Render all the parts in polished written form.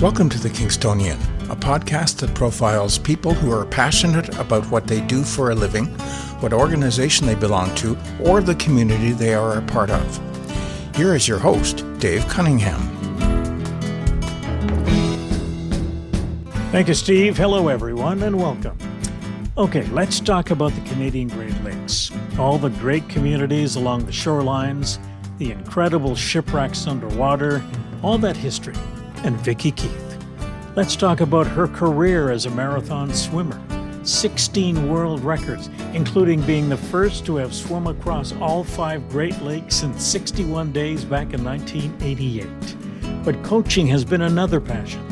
Welcome to The Kingstonian, a podcast that profiles people who are passionate about what they do for a living, what organization they belong to, or the community they are a part of. Here is your host, Dave Cunningham. Thank you, Steve. Hello, everyone, and welcome. Okay, let's talk about the Canadian Great Lakes. All the great communities along the shorelines, the incredible shipwrecks underwater, all that history. And Vicki Keith. Let's talk about her career as a marathon swimmer. 16 world records, including being the first to have swum across all 5 Great Lakes in 61 days back in 1988. But coaching has been another passion,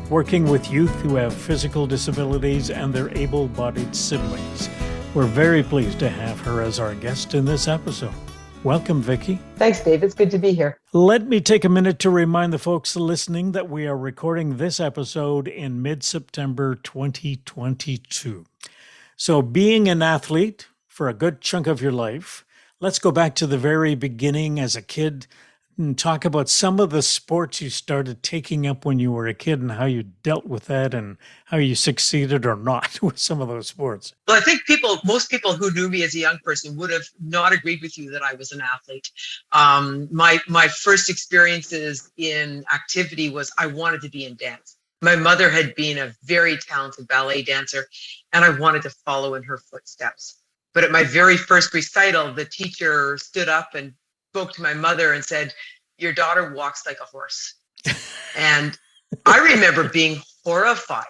working with youth who have physical disabilities and their able-bodied siblings. We're very pleased to have her as our guest in this episode. Welcome, Vicki. Thanks, Dave. It's good to be here. Let me take a minute to remind the folks listening that we are recording this episode in mid-September 2022. So being an athlete for a good chunk of your life, let's go back to the very beginning as a kid and talk about some of the sports you started taking up when you were a kid and how you dealt with that and how you succeeded or not with some of those sports. Well, I think most people who knew me as a young person would have not agreed with you that I was an athlete. My first experiences in activity was I wanted to be in dance. My mother had been a very talented ballet dancer, and I wanted to follow in her footsteps. But at my very first recital, the teacher stood up and spoke to my mother and said, "Your daughter walks like a horse." And I remember being horrified.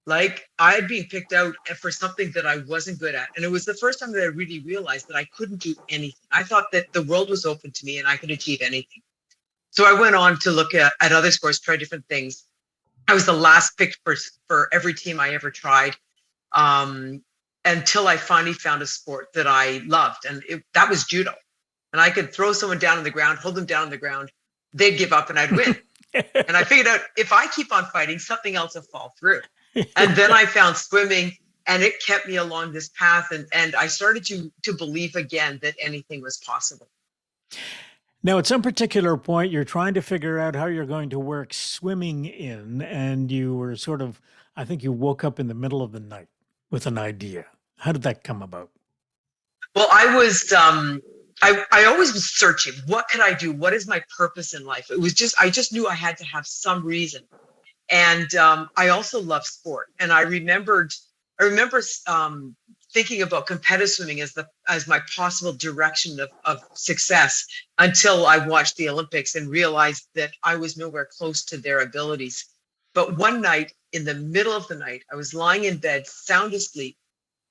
Like I had been picked out for something that I wasn't good at. And it was the first time that I really realized that I couldn't do anything. I thought that the world was open to me and I could achieve anything. So I went on to look at other sports, try different things. I was the last picked for every team I ever tried, until I finally found a sport that I loved. And that was judo. And I could throw someone down on the ground, hold them down on the ground, they'd give up and I'd win. And I figured out if I keep on fighting, something else will fall through. And then I found swimming and it kept me along this path. And I started to believe again that anything was possible. Now, at some particular point, you're trying to figure out how you're going to work swimming in, and you were I think you woke up in the middle of the night with an idea. How did that come about? Well, I was... I always was searching. What could I do? What is my purpose in life? I just knew I had to have some reason. And I also love sport. And I remember thinking about competitive swimming as my possible direction of success until I watched the Olympics and realized that I was nowhere close to their abilities. But one night, in the middle of the night, I was lying in bed, sound asleep.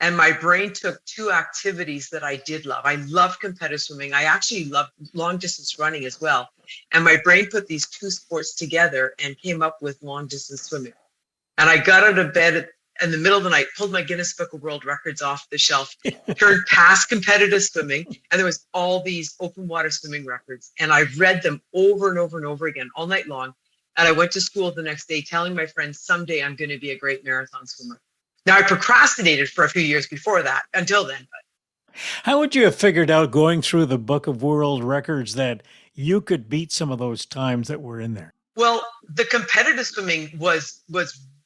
And my brain took 2 activities that I did love. I loved competitive swimming. I actually loved long distance running as well. And my brain put these 2 sports together and came up with long distance swimming. And I got out of bed in the middle of the night, pulled my Guinness Book of World Records off the shelf, turned past competitive swimming, and there was all these open water swimming records. And I read them over and over and over again all night long. And I went to school the next day telling my friends, someday I'm going to be a great marathon swimmer. Now, I procrastinated for a few years before that, until then. How would you have figured out going through the Book of World Records that you could beat some of those times that were in there? Well, the competitive swimming was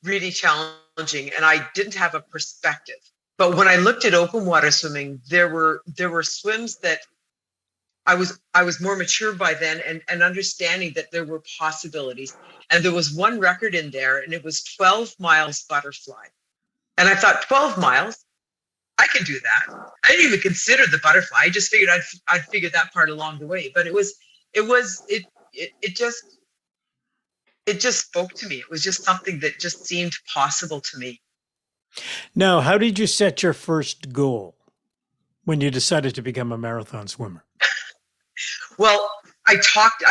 really challenging, and I didn't have a perspective. But when I looked at open water swimming, there were swims that I was more mature by then and understanding that there were possibilities. And there was one record in there, and it was 12 miles butterfly. And I thought, 12 miles, I can do that. I didn't even consider the butterfly. I just figured I'd figure that part along the way. But it just spoke to me. It was just something that just seemed possible to me. Now, how did you set your first goal when you decided to become a marathon swimmer? Well, I talked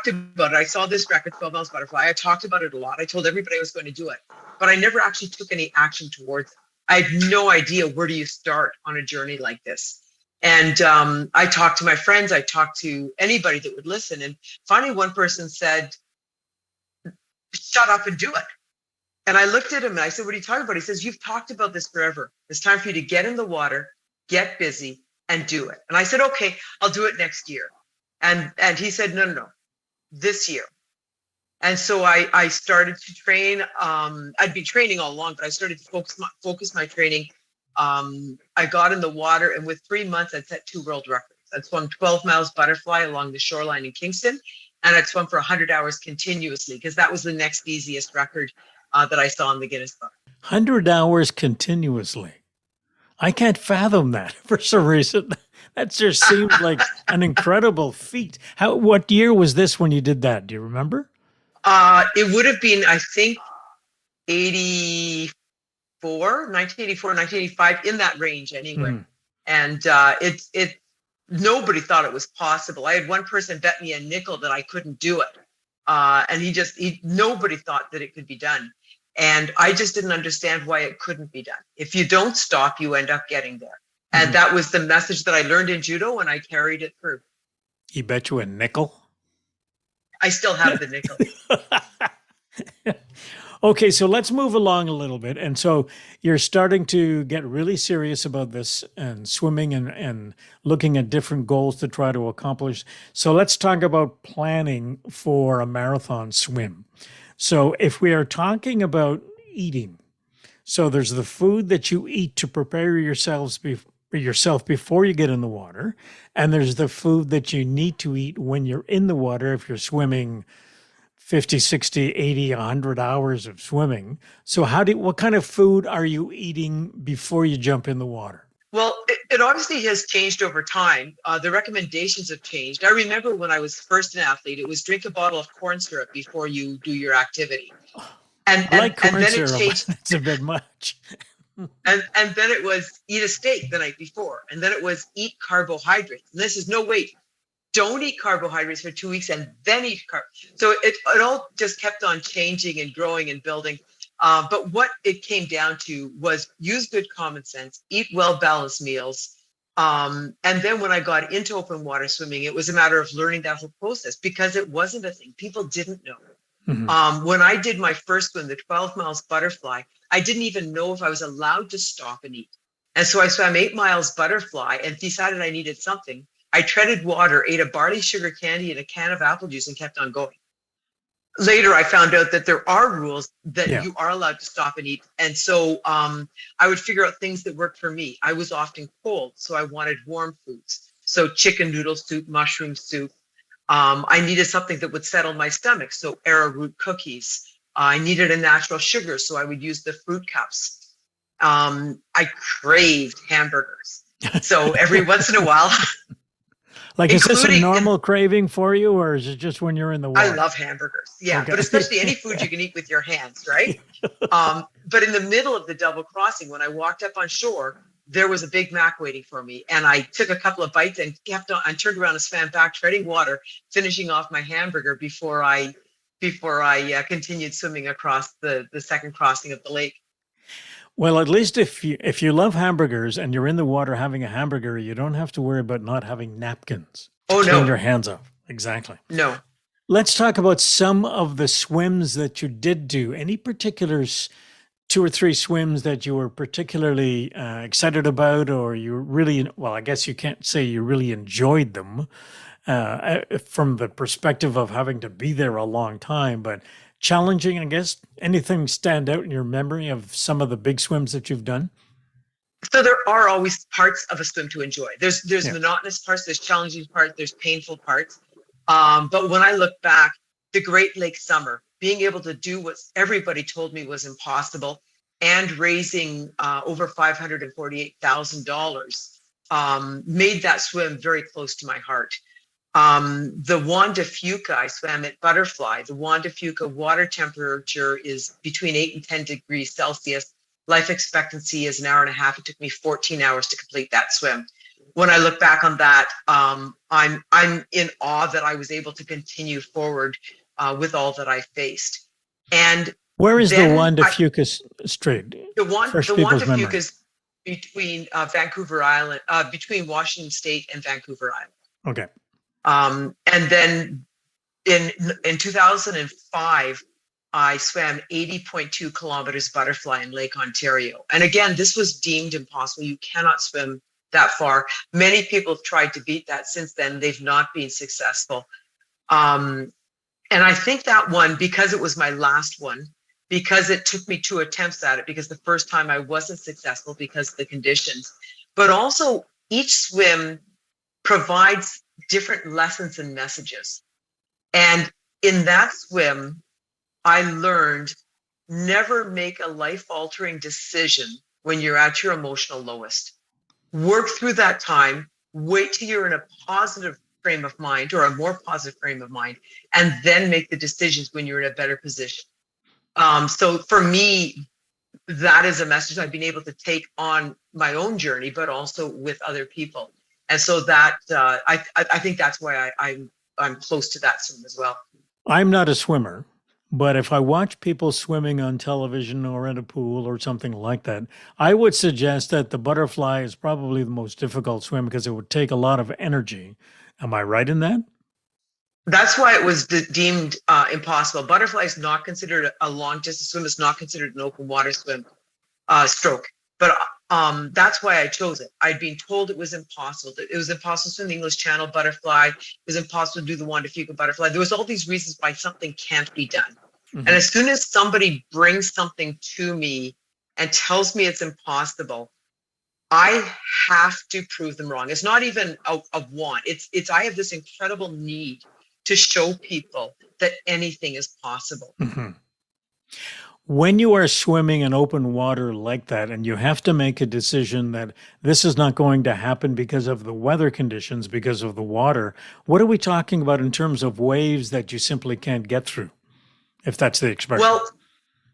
about it. I saw this record, 12 miles butterfly. I talked about it a lot. I told everybody I was going to do it, but I never actually took any action towards it. I had no idea where do you start on a journey like this. And I talked to my friends. I talked to anybody that would listen. And finally, one person said, "Shut up and do it." And I looked at him and I said, "What are you talking about?" He says, "You've talked about this forever. It's time for you to get in the water, get busy, and do it." And I said, "Okay, I'll do it next year." And he said, no, this year. And so I started to train. I'd been training all along, but I started to focus my training. I got in the water, and with 3 months, I'd set 2 world records. I'd swum 12 miles butterfly along the shoreline in Kingston, and I'd swum for 100 hours continuously, because that was the next easiest record that I saw in the Guinness book. 100 hours continuously. I can't fathom that for some reason. That just seems like an incredible feat. What year was this when you did that? Do you remember? It would have been, I think, 1984, 1985, in that range anyway. And nobody thought it was possible. I had one person bet me a nickel that I couldn't do it. And nobody thought that it could be done. And I just didn't understand why it couldn't be done. If you don't stop, you end up getting there. And that was the message that I learned in judo, and I carried it through. He bet you a nickel? I still have the nickel. Okay, so let's move along a little bit. And so you're starting to get really serious about this and swimming and looking at different goals to try to accomplish. So let's talk about planning for a marathon swim. So if we are talking about eating, so there's the food that you eat to prepare yourself before you get in the water, and there's the food that you need to eat when you're in the water if you're swimming 50, 60, 80, 100 hours of swimming. So what kind of food are you eating before you jump in the water? Well, it obviously has changed over time. The recommendations have changed. I remember when I was first an athlete, it was drink a bottle of corn syrup before you do your activity. I like corn syrup. It's a bit much. And then it was eat a steak the night before. And then it was eat carbohydrates. And this is no, wait, don't eat carbohydrates for 2 weeks and then eat carbs. So it all just kept on changing and growing and building. But what it came down to was use good common sense, eat well-balanced meals. And then when I got into open water swimming, it was a matter of learning that whole process, because it wasn't a thing. People didn't know. When I did my first swim, the 12 miles butterfly, I didn't even know if I was allowed to stop and eat. And so I swam 8 miles butterfly and decided I needed something. I treaded water, ate a barley sugar candy and a can of apple juice, and kept on going. Later, I found out that there are rules that you are allowed to stop and eat. And so I would figure out things that worked for me. I was often cold, so I wanted warm foods. So chicken noodle soup, mushroom soup. I needed something that would settle my stomach. So arrowroot cookies. I needed a natural sugar, so I would use the fruit cups. I craved hamburgers. So every once in a while... Like, is this a normal craving for you, or is it just when you're in the water? I love hamburgers. Yeah, okay. But especially any food you can eat with your hands, right? But in the middle of the double crossing, when I walked up on shore, there was a Big Mac waiting for me. And I took a couple of bites and kept on, and turned around and swam back, treading water, finishing off my hamburger before I continued swimming across the second crossing of the lake. Well, at least if you love hamburgers and you're in the water having a hamburger, you don't have to worry about not having napkins to clean your hands off. Exactly. No. Let's talk about some of the swims that you did do. Any particular 2 or 3 swims that you were particularly excited about, or you really, well, I guess you can't say you really enjoyed them from the perspective of having to be there a long time, but challenging, I guess. Anything stand out in your memory of some of the big swims that you've done? So there are always parts of a swim to enjoy. There's monotonous parts, there's challenging parts, there's painful parts. But when I look back, the Great Lake Summer, being able to do what everybody told me was impossible, and raising over $548,000 made that swim very close to my heart. The Juan de Fuca, I swam at Butterfly. The Juan de Fuca water temperature is between 8 and 10 degrees Celsius. Life expectancy is an hour and a half. It took me 14 hours to complete that swim. When I look back on that, I'm in awe that I was able to continue forward with all that I faced. And where is the Juan de Fuca Strait? The Juan de Fuca is between Vancouver Island, between Washington State and Vancouver Island. Okay. And then in 2005, I swam 80.2 kilometers butterfly in Lake Ontario. And again, this was deemed impossible. You cannot swim that far. Many people have tried to beat that since then. They've not been successful. And I think that one, because it was my last one, because it took me 2 attempts at it, because the first time I wasn't successful because of the conditions, but also each swim provides different lessons and messages. And in that swim, I learned never make a life-altering decision when you're at your emotional lowest. Work through that time, wait till you're in a positive frame of mind or a more positive frame of mind, and then make the decisions when you're in a better position. So for me, that is a message I've been able to take on my own journey, but also with other people. And so that I think that's why I'm close to that swim as well. I'm not a swimmer, but if I watch people swimming on television or in a pool or something like that, I would suggest that the butterfly is probably the most difficult swim because it would take a lot of energy. Am I right in that? That's why it was deemed impossible. Butterfly is not considered a long distance swim. It's not considered an open water swim stroke. But that's why I chose it. I'd been told it was impossible. It was impossible to swim the English Channel butterfly. It was impossible to do the Juan de Fuca butterfly. There was all these reasons why something can't be done. Mm-hmm. And as soon as somebody brings something to me and tells me it's impossible, I have to prove them wrong. It's not even a want. It's I have this incredible need to show people that anything is possible. Mm-hmm. When you are swimming in open water like that, and you have to make a decision that this is not going to happen because of the weather conditions, because of the water, what are we talking about in terms of waves that you simply can't get through, if that's the expression? Well,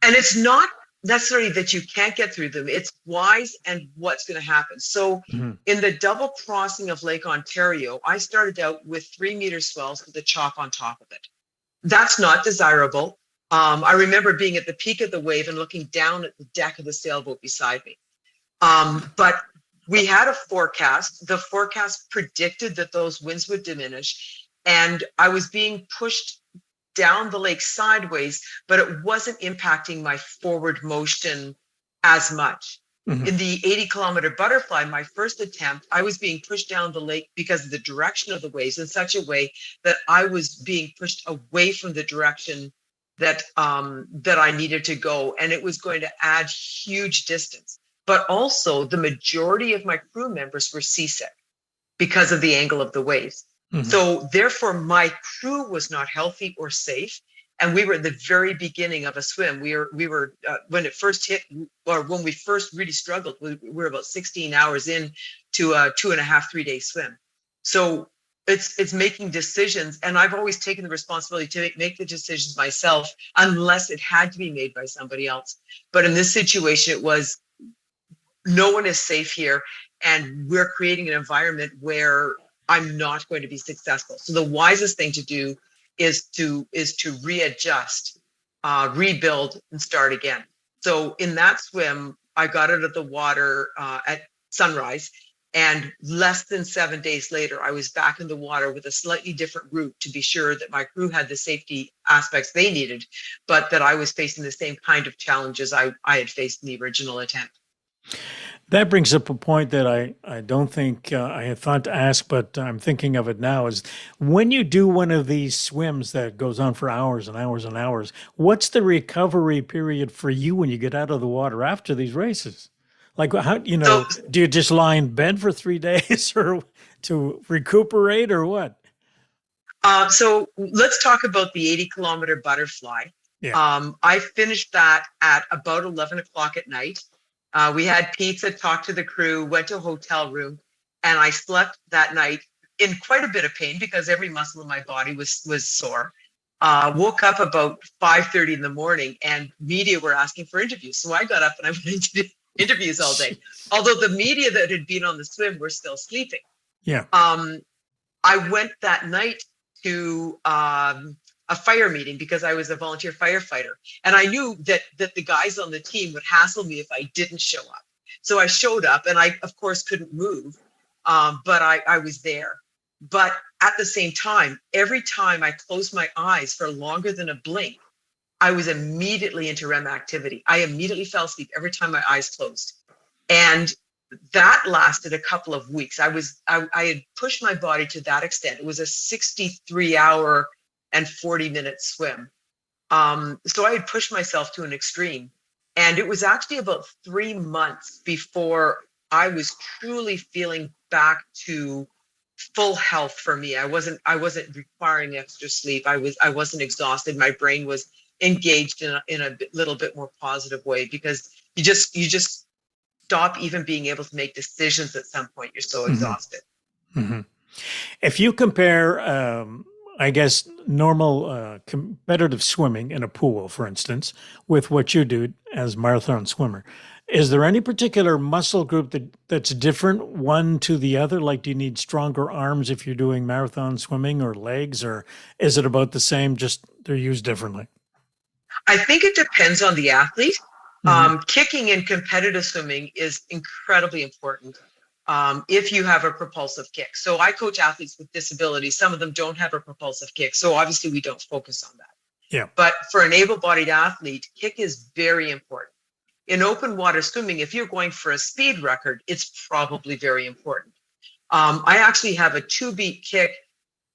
and it's not necessarily that you can't get through them. It's wise and what's going to happen. So in the double crossing of Lake Ontario, I started out with 3-meter swells with a chalk on top of it. That's not desirable. I remember being at the peak of the wave and looking down at the deck of the sailboat beside me. But we had a forecast. The forecast predicted that those winds would diminish, and I was being pushed down the lake sideways, but it wasn't impacting my forward motion as much. Mm-hmm. In the 80-kilometer butterfly, my first attempt, I was being pushed down the lake because of the direction of the waves in such a way that I was being pushed away from the direction that I needed to go, and it was going to add huge distance. But also, the majority of my crew members were seasick because of the angle of the waves. Mm-hmm. So therefore, my crew was not healthy or safe, and we were at the very beginning of a swim. We were when it first hit, or when we first really struggled, we were about 16 hours in to a 2.5-3 day swim. So it's making decisions, and I've always taken the responsibility to make the decisions myself, unless it had to be made by somebody else. But in this situation, it was no one is safe here, and we're creating an environment where I'm not going to be successful. So the wisest thing to do is to readjust, rebuild, and start again. So in that swim, I got out of the water at sunrise, and less than 7 days later, I was back in the water with a slightly different route to be sure that my crew had the safety aspects they needed, but that I was facing the same kind of challenges I had faced in the original attempt. That brings up a point that I don't think I had thought to ask, but I'm thinking of it now, is when you do one of these swims that goes on for hours and hours and hours, what's the recovery period for you when you get out of the water after these races? Like, how, do you just lie in bed for 3 days or to recuperate, or what? So let's talk about the 80-kilometer butterfly. Yeah. I finished that at about 11 o'clock at night. We had pizza, talked to the crew, went to a hotel room, and I slept that night in quite a bit of pain because every muscle in my body was sore. Woke up about 5:30 in the morning, and media were asking for interviews. So I got up and I went into interviews all day. Although the media that had been on the swim were still sleeping. Yeah. I went that night to a fire meeting because I was a volunteer firefighter. And I knew that the guys on the team would hassle me if I didn't show up. So I showed up, and I, of course, couldn't move, but I was there. But at the same time, every time I closed my eyes for longer than a blink, I was immediately into REM activity. I immediately fell asleep every time my eyes closed. And that lasted a couple of weeks. I had pushed my body to that extent. It was a 63-hour and 40-minute swim. So I had pushed myself to an extreme. And it was actually about 3 months before I was truly feeling back to full health for me. I wasn't requiring extra sleep. I wasn't exhausted. My brain was engaged in a little bit more positive way, because you just stop even being able to make decisions at some point. You're so exhausted. Mm-hmm. If you compare, I guess, normal competitive swimming in a pool, for instance, with what you do as marathon swimmer, is there any particular muscle group that's different one to the other? Like, do you need stronger arms if you're doing marathon swimming, or legs, or is it about the same, just they're used differently? I think it depends on the athlete. Kicking in competitive swimming is incredibly important. If you have a propulsive kick. So I coach athletes with disabilities. Some of them don't have a propulsive kick. So obviously we don't focus on that. Yeah. But for an able-bodied athlete, kick is very important. In open water swimming, if you're going for a speed record, it's probably very important. I actually have a 2-beat kick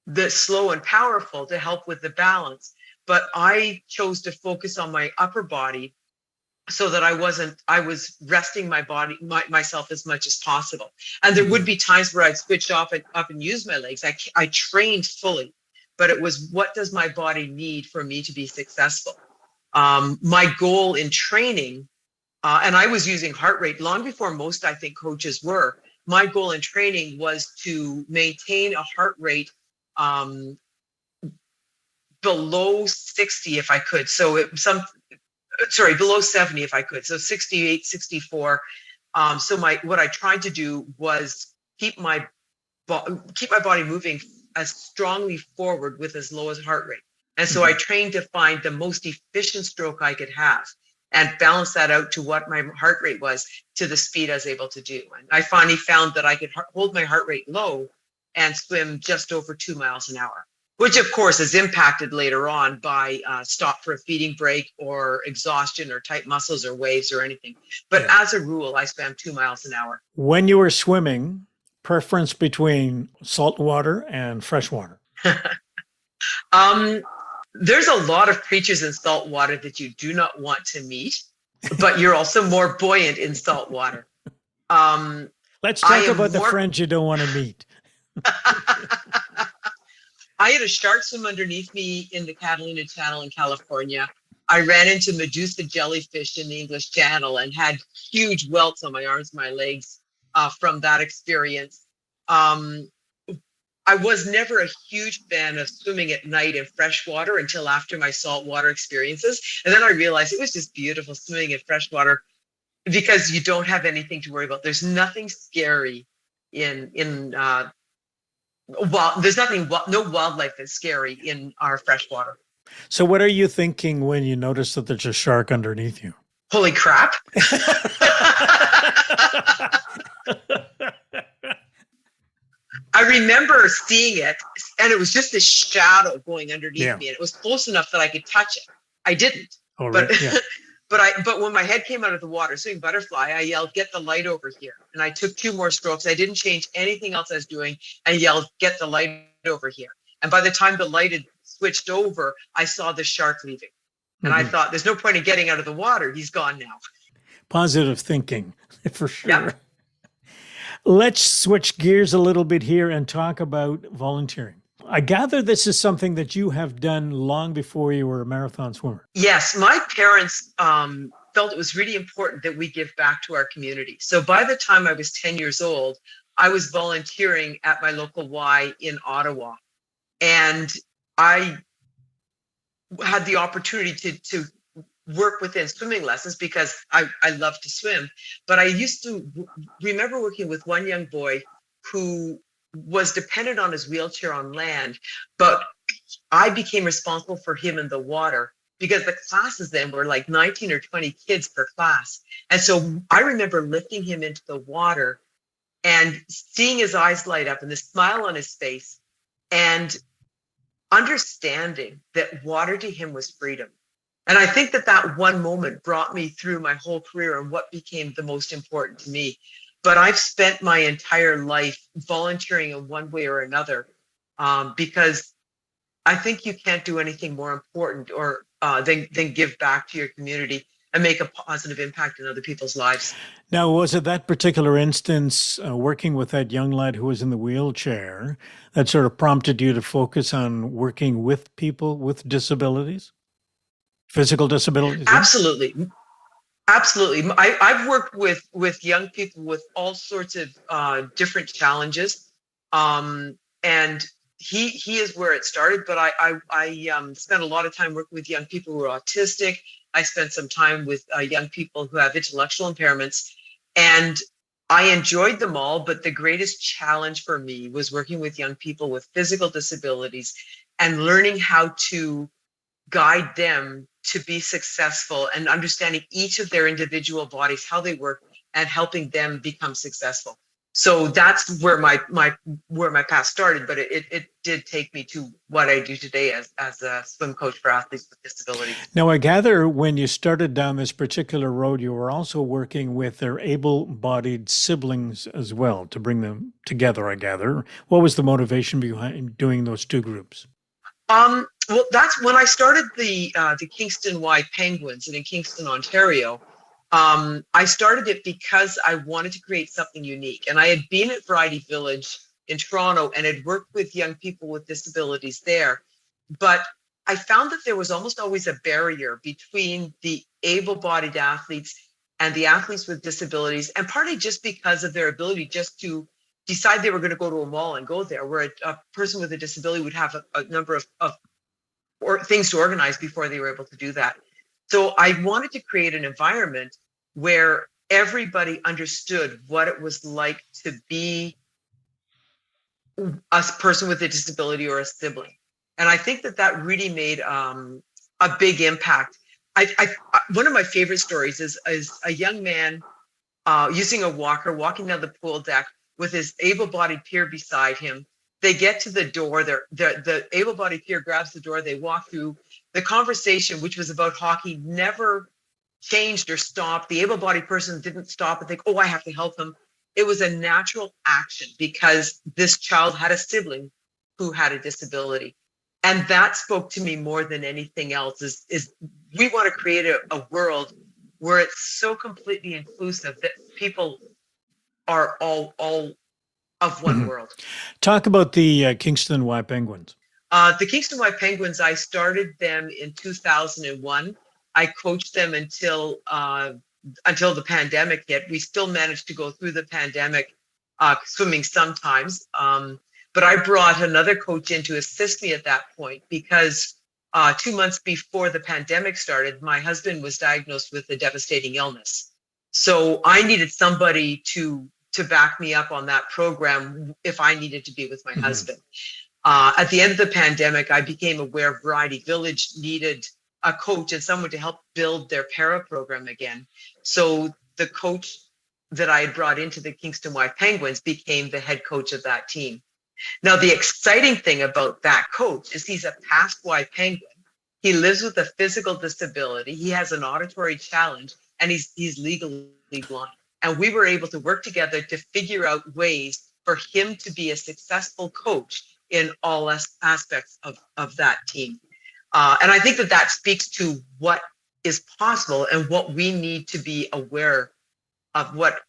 that's slow and powerful to help with the balance. But I chose to focus on my upper body so that I was resting my body, myself as much as possible. And there would be times where I'd switch off and up and use my legs. I trained fully, but it was, what does my body need for me to be successful? My goal in training, and I was using heart rate long before most, I think, coaches were. My goal in training was to maintain a heart rate below 60 if I could. So below 70 if I could. So 68, 64. So what I tried to do was keep my body moving as strongly forward with as low as heart rate. And so I trained to find the most efficient stroke I could have and balance that out to what my heart rate was to the speed I was able to do. And I finally found that I could hold my heart rate low and swim just over 2 miles an hour, which of course is impacted later on by stop for a feeding break or exhaustion or tight muscles or waves or anything. But as a rule, I swam 2 miles an hour. When you were swimming, preference between salt water and fresh water? There's a lot of creatures in salt water that you do not want to meet, but you're also more buoyant in salt water. Let's talk about the friends you don't want to meet. I had a shark swim underneath me in the Catalina Channel in California. I ran into Medusa jellyfish in the English Channel and had huge welts on my arms, my legs from that experience. I was never a huge fan of swimming at night in fresh water until after my saltwater experiences. And then I realized it was just beautiful swimming in fresh water because you don't have anything to worry about. There's nothing scary no wildlife that's scary in our freshwater. So what are you thinking when you notice that there's a shark underneath you? Holy crap. I remember seeing it, and it was just this shadow going underneath me, and it was close enough that I could touch it. I didn't. Oh, right. But when my head came out of the water, swimming butterfly, I yelled, "Get the light over here!" And I took 2 more strokes. I didn't change anything else I was doing. I yelled, "Get the light over here!" And by the time the light had switched over, I saw the shark leaving, and I thought, "There's no point in getting out of the water. He's gone now." Positive thinking, for sure. Yeah. Let's switch gears a little bit here and talk about volunteering. I gather this is something that you have done long before you were a marathon swimmer. Yes, my parents felt it was really important that we give back to our community. So by the time I was 10 years old, I was volunteering at my local Y in Ottawa. And I had the opportunity to work within swimming lessons because I love to swim. But I used to remember working with one young boy who was dependent on his wheelchair on land, but I became responsible for him in the water because the classes then were like 19 or 20 kids per class. And so I remember lifting him into the water and seeing his eyes light up and the smile on his face and understanding that water to him was freedom. And I think that one moment brought me through my whole career and what became the most important to me. But I've spent my entire life volunteering in one way or another because I think you can't do anything more important or than give back to your community and make a positive impact in other people's lives. Now, was it that particular instance, working with that young lad who was in the wheelchair, that sort of prompted you to focus on working with people with disabilities, physical disabilities? Yeah? Absolutely. Absolutely. I've worked with young people with all sorts of different challenges. And he is where it started, but I spent a lot of time working with young people who are autistic. I spent some time with young people who have intellectual impairments, and I enjoyed them all. But the greatest challenge for me was working with young people with physical disabilities and learning how to guide them to be successful and understanding each of their individual bodies, how they work, and helping them become successful. So that's where my path started, but it did take me to what I do today as a swim coach for athletes with disabilities. Now, I gather when you started down this particular road, you were also working with their able-bodied siblings as well to bring them together, I gather. What was the motivation behind doing those two groups? Well, that's when I started the CJAI Penguins in Kingston, Ontario. I started it because I wanted to create something unique. And I had been at Variety Village in Toronto and had worked with young people with disabilities there. But I found that there was almost always a barrier between the able-bodied athletes and the athletes with disabilities, and partly just because of their ability just to decide they were going to go to a mall and go there, where a person with a disability would have a number of things to organize before they were able to do that. So I wanted to create an environment where everybody understood what it was like to be a person with a disability or a sibling. And I think that really made a big impact. One of my favorite stories is a young man using a walker, walking down the pool deck with his able-bodied peer beside him. They get to the door, the able-bodied peer grabs the door, they walk through. The conversation, which was about hockey, never changed or stopped. The able-bodied person didn't stop and think, oh, I have to help him. It was a natural action because this child had a sibling who had a disability. And that spoke to me more than anything else is we want to create a world where it's so completely inclusive that people are all of one world. Talk about the CJAI Penguins. The CJAI Penguins, I started them in 2001. I coached them until the pandemic hit. We still managed to go through the pandemic swimming sometimes. But I brought another coach in to assist me at that point because 2 months before the pandemic started, my husband was diagnosed with a devastating illness. So I needed somebody to back me up on that program if I needed to be with my husband. At the end of the pandemic, I became aware Variety Village needed a coach and someone to help build their para program again. So the coach that I had brought into the CJAI Penguins became the head coach of that team. Now, the exciting thing about that coach is he's a past Y Penguin. He lives with a physical disability. He has an auditory challenge, and he's legally blind. And we were able to work together to figure out ways for him to be a successful coach in all aspects of that team. And I think that speaks to what is possible and what we need to be aware of what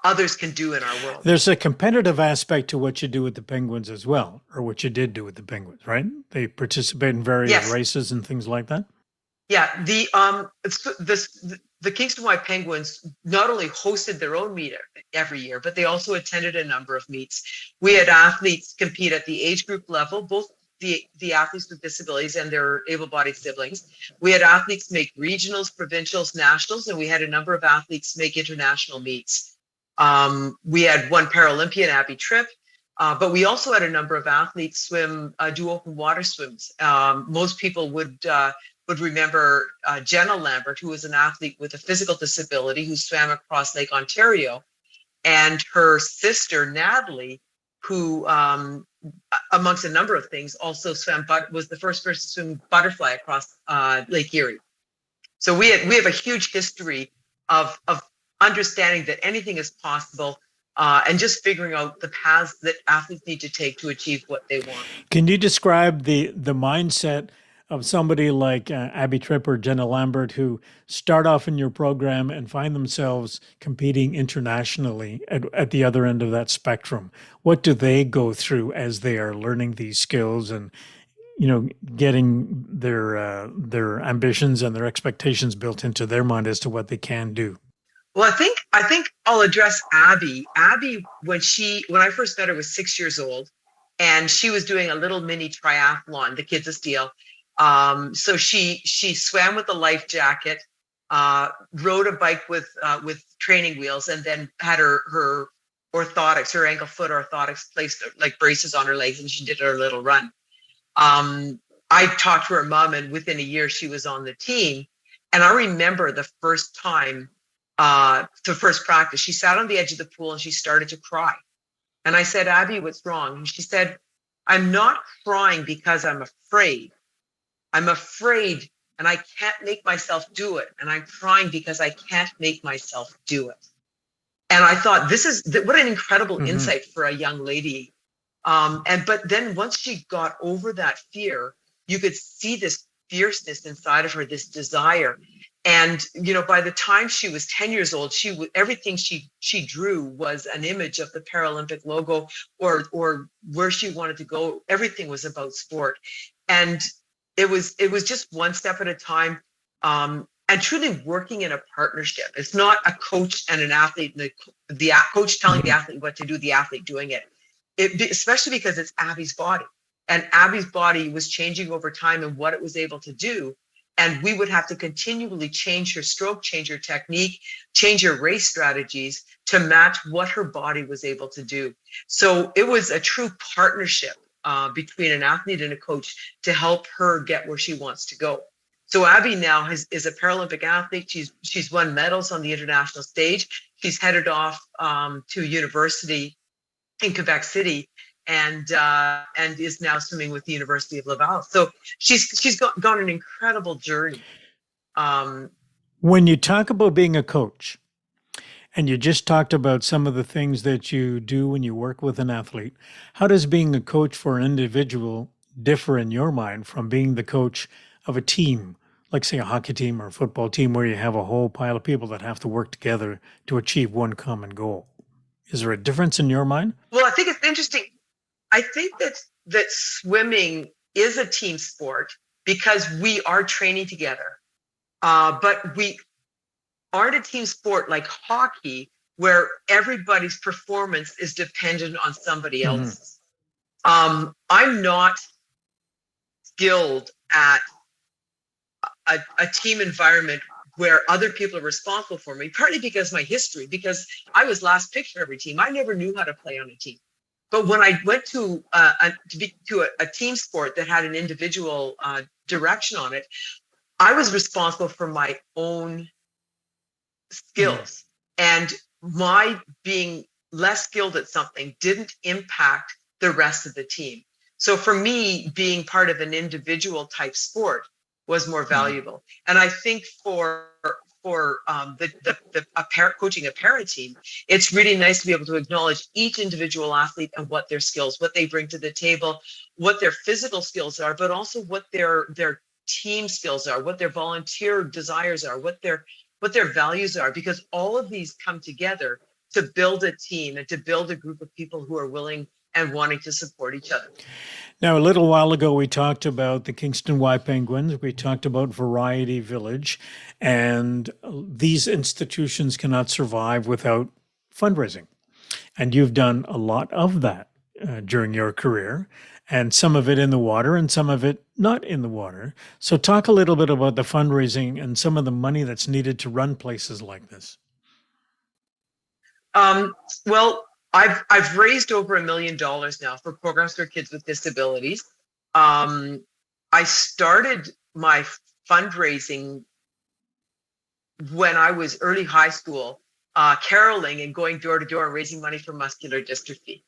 others can do in our world. There's a competitive aspect to what you do with the Penguins as well, or what you did do with the Penguins, right? They participate in various races and things like that. Yeah, the CJAI Penguins not only hosted their own meet every year, but they also attended a number of meets. We had athletes compete at the age group level, both the athletes with disabilities and their able-bodied siblings. We had athletes make regionals, provincials, nationals, and we had a number of athletes make international meets. We had one Paralympian, Abby Tripp, but we also had a number of athletes do open water swims. Most people would remember Jenna Lambert, who was an athlete with a physical disability who swam across Lake Ontario, and her sister, Natalie, who, amongst a number of things, also was the first person to swim butterfly across Lake Erie. So we have a huge history of understanding that anything is possible and just figuring out the paths that athletes need to take to achieve what they want. Can you describe the mindset of somebody like Abby Tripp or Jenna Lambert, who start off in your program and find themselves competing internationally at the other end of that spectrum? What do they go through as they are learning these skills and, getting their ambitions and their expectations built into their mind as to what they can do? Well, I think I'll address Abby. Abby, when I first met her, was 6 years old, and she was doing a little mini triathlon, the Kids of Steel. So she swam with a life jacket, rode a bike with training wheels, and then had her orthotics, her ankle foot orthotics placed like braces on her legs, and she did her little run. I talked to her mom, and within a year she was on the team. And I remember the first time, the first practice, she sat on the edge of the pool and she started to cry. And I said, Abby, what's wrong? And she said, I'm not crying because I'm afraid. I'm afraid and I can't make myself do it. And I'm crying because I can't make myself do it. And I thought, what an incredible insight for a young lady. But then once she got over that fear, you could see this fierceness inside of her, this desire. And, by the time she was 10 years old, everything she drew was an image of the Paralympic logo or where she wanted to go. Everything was about sport. And it was just one step at a time, and truly working in a partnership. It's not a coach and an athlete, the coach telling the athlete what to do, the athlete doing it. Especially because it's Abby's body. And Abby's body was changing over time and what it was able to do. And we would have to continually change her stroke, change her technique, change her race strategies to match what her body was able to do. So it was a true partnership between an athlete and a coach to help her get where she wants to go. So Abby now is a Paralympic athlete. She's won medals on the international stage. She's headed off to university in Quebec City and is now swimming with the University of Laval. So she's gone an incredible journey. When you talk about being a coach, and you just talked about some of the things that you do when you work with an athlete, how does being a coach for an individual differ in your mind from being the coach of a team, like say a hockey team or a football team, where you have a whole pile of people that have to work together to achieve one common goal? Is there a difference in your mind? Well, I think it's interesting. I think that swimming is a team sport because we are training together. But we aren't a team sport like hockey, where everybody's performance is dependent on somebody else's. I'm not skilled at a team environment where other people are responsible for me, partly because my history, because I was last picked for every team. I never knew how to play on a team. But when I went to a team sport that had an individual direction on it, I was responsible for my own skills. And my being less skilled at something didn't impact the rest of the team. So for me, being part of an individual type sport was more valuable. And I think for coaching a para team, it's really nice to be able to acknowledge each individual athlete and what their skills, what they bring to the table, what their physical skills are, but also what their team skills are, what their volunteer desires are, what their values are, because all of these come together to build a team and to build a group of people who are willing and wanting to support each other. Now, a little while ago, we talked about the Kingston Y Penguins. We talked about Variety Village, and these institutions cannot survive without fundraising. And you've done a lot of that during your career, and some of it in the water and some of it not in the water. So talk a little bit about the fundraising and some of the money that's needed to run places like this. Well, I've raised over $1 million now for programs for kids with disabilities. I started my fundraising when I was early high school, caroling and going door to door and raising money for muscular dystrophy.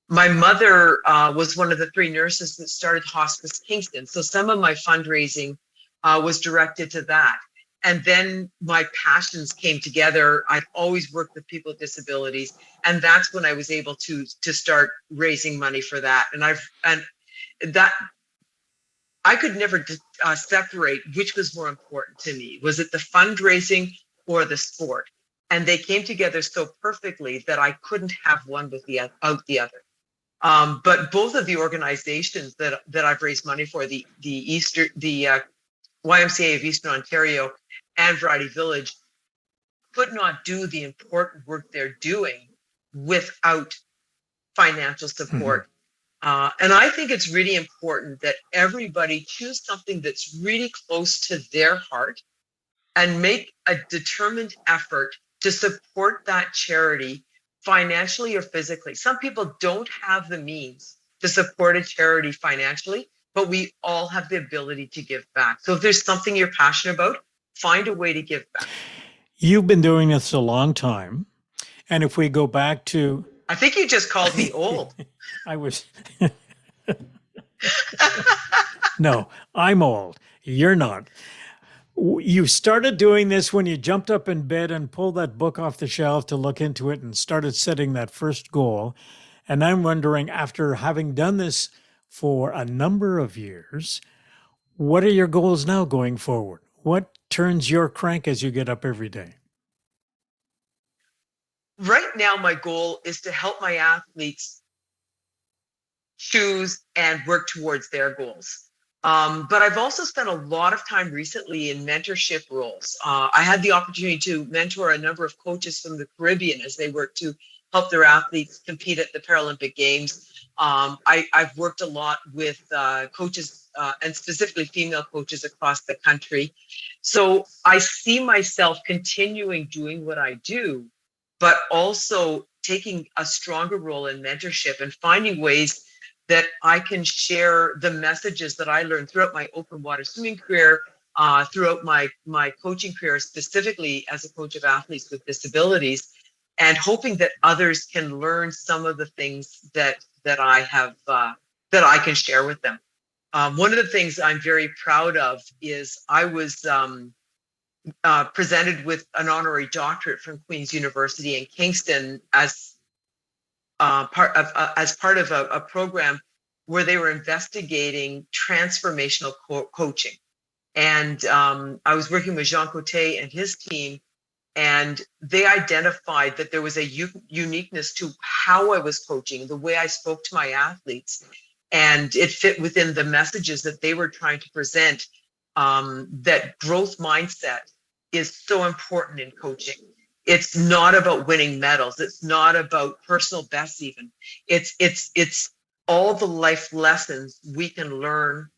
My mother was one of the 3 nurses that started Hospice Kingston. So some of my fundraising was directed to that. And then my passions came together. I've always worked with people with disabilities, and that's when I was able to start raising money for that. And that I could never separate which was more important to me. Was it the fundraising or the sport? And they came together so perfectly that I couldn't have one without the other. But both of the organizations that I've raised money for, the YMCA of Eastern Ontario and Variety Village, could not do the important work they're doing without financial support. And I think it's really important that everybody choose something that's really close to their heart and make a determined effort to support that charity financially or physically. Some people don't have the means to support a charity financially, but we all have the ability to give back. So if there's something you're passionate about, find a way to give back. You've been doing this a long time. And if we go back to... I think you just called me old. I was... No, I'm old. You're not. You started doing this when you jumped up in bed and pulled that book off the shelf to look into it and started setting that first goal. And I'm wondering, after having done this for a number of years, what are your goals now going forward? What turns your crank as you get up every day? Right now, my goal is to help my athletes choose and work towards their goals. But I've also spent a lot of time recently in mentorship roles. I had the opportunity to mentor a number of coaches from the Caribbean as they work to help their athletes compete at the Paralympic Games. I've worked a lot with coaches and specifically female coaches across the country. So I see myself continuing doing what I do, but also taking a stronger role in mentorship and finding ways that I can share the messages that I learned throughout my open water swimming career, throughout my coaching career, specifically as a coach of athletes with disabilities, and hoping that others can learn some of the things that I have, that I can share with them. One of the things I'm very proud of is I was presented with an honorary doctorate from Queen's University in Kingston as part of a program where they were investigating transformational coaching. And I was working with Jean Coté and his team, and they identified that there was a uniqueness to how I was coaching, the way I spoke to my athletes, and it fit within the messages that they were trying to present, that growth mindset is so important in coaching. It's not about winning medals. It's not about personal bests even. It's all the life lessons we can learn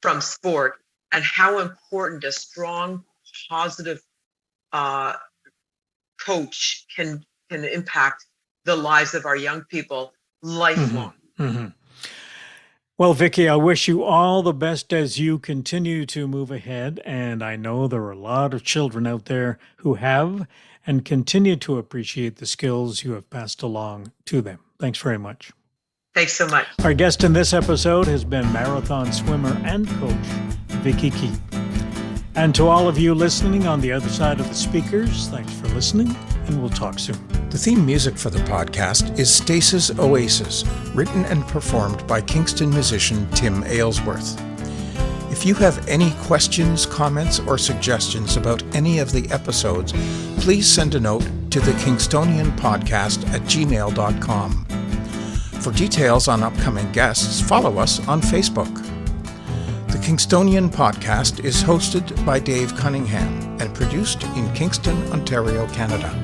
from sport and how important a strong, positive coach can impact the lives of our young people lifelong. Mm-hmm. Well, Vicki, I wish you all the best as you continue to move ahead. And I know there are a lot of children out there who have and continue to appreciate the skills you have passed along to them. Thanks very much. Thanks so much. Our guest in this episode has been marathon swimmer and coach, Vicki Keith. And to all of you listening on the other side of the speakers, thanks for listening, and we'll talk soon. The theme music for the podcast is Stasis Oasis, written and performed by Kingston musician Tim Aylesworth. If you have any questions, comments, or suggestions about any of the episodes, please send a note to thekingstonianpodcast@gmail.com. For details on upcoming guests, follow us on Facebook. The Kingstonian Podcast is hosted by Dave Cunningham and produced in Kingston, Ontario, Canada.